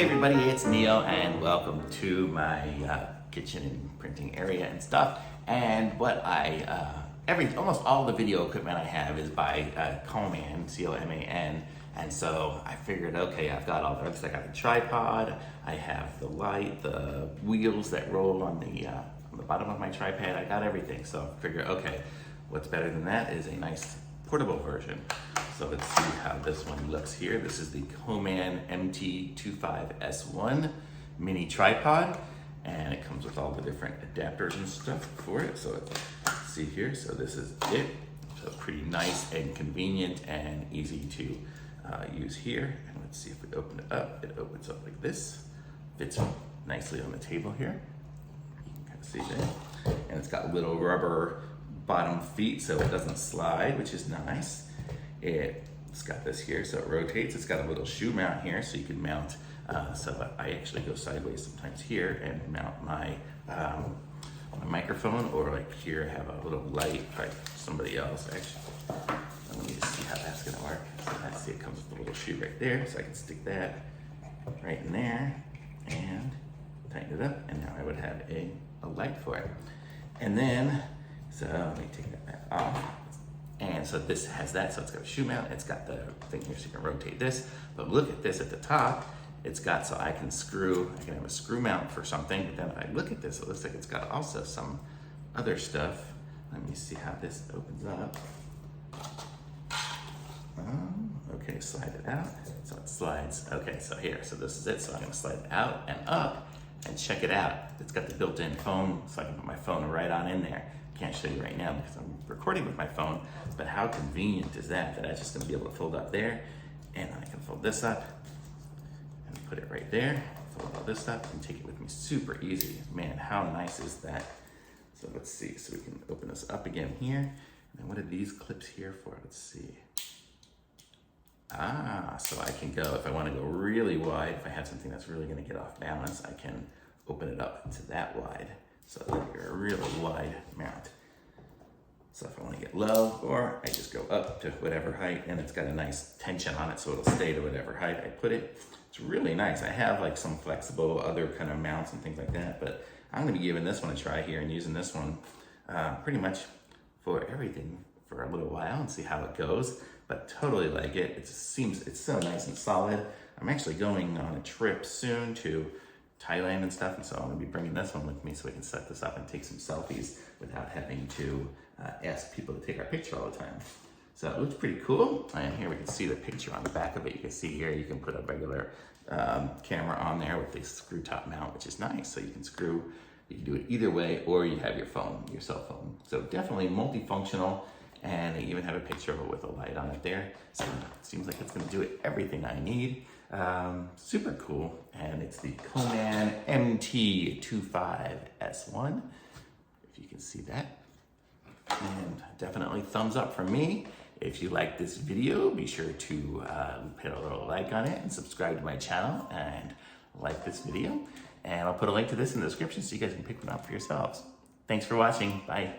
Hey everybody, it's Neil and welcome to my kitchen and printing area and stuff. And what almost all the video equipment I have is by COMAN, C-O-M-A-N. And so I figured, okay, I've got all this. I got the tripod, I have the light, the wheels that roll on the bottom of my tripod. I got everything. So I figured, okay, what's better than that is a nice portable version. So let's see how this one looks here. This is the COMAN MT25S1 mini tripod, and it comes with all the different adapters and stuff for it. So let's see here. So this is it. So pretty nice and convenient and easy to use here. And let's see if we open it up. It opens up like this. Fits nicely on the table here. You can kind of see that. And it's got little rubber bottom feet so it doesn't slide, which is nice. It's got this here, so it rotates. It's got a little shoe mount here, so you can mount. So I actually go sideways sometimes here and mount my microphone, or like here I have a little light like somebody else. Actually, let me just see how that's gonna work. So I see it comes with a little shoe right there, so I can stick that right in there and tighten it up, and now I would have a light for it. And then, so let me take that back off. And so this has that, so it's got a shoe mount, it's got the thing here so you can rotate this, but look at this at the top, it's got, so I can have a screw mount for something, but then if I look at this, it looks like it's got also some other stuff. Let me see how this opens up. Okay, slide it out, so it slides. Okay, so here, so this is it, so I'm gonna slide it out and up, and check it out. It's got the built-in phone, so I can put my phone right on in there. Can't show you right now because I'm recording with my phone, but how convenient is that I'm just gonna be able to fold up there, and I can fold this up and put it right there, fold all this up and take it with me super easy. Man, how nice is that? So let's see, so we can open this up again here. And then what are these clips here for? Let's see. So I can go, if I wanna go really wide, if I have something that's really gonna get off balance, I can open it up to that wide. So you're a really wide mount. So if I want to get low, or I just go up to whatever height, and it's got a nice tension on it so it'll stay to whatever height I put it. It's really nice. I have like some flexible other kind of mounts and things like that, but I'm going to be giving this one a try here and using this one pretty much for everything for a little while and see how it goes. But totally like it. It just seems, it's so nice and solid. I'm actually going on a trip soon to Thailand and stuff, and so I'm gonna be bringing this one with me so we can set this up and take some selfies without having to ask people to take our picture all the time. So it looks pretty cool, and here we can see the picture on the back of it. You can see here, you can put a regular camera on there with the screw top mount, which is nice. So you can do it either way, or you have your phone, your cell phone. So definitely multifunctional, and they even have a picture of it with a light on it there. So it seems like it's gonna do everything I need. Super cool, and it's the COMAN MT25S1, if you can see that. And definitely thumbs up from me. If you like this video, be sure to hit a little like on it and subscribe to my channel and like this video. And I'll put a link to this in the description so you guys can pick one up for yourselves. Thanks for watching. Bye.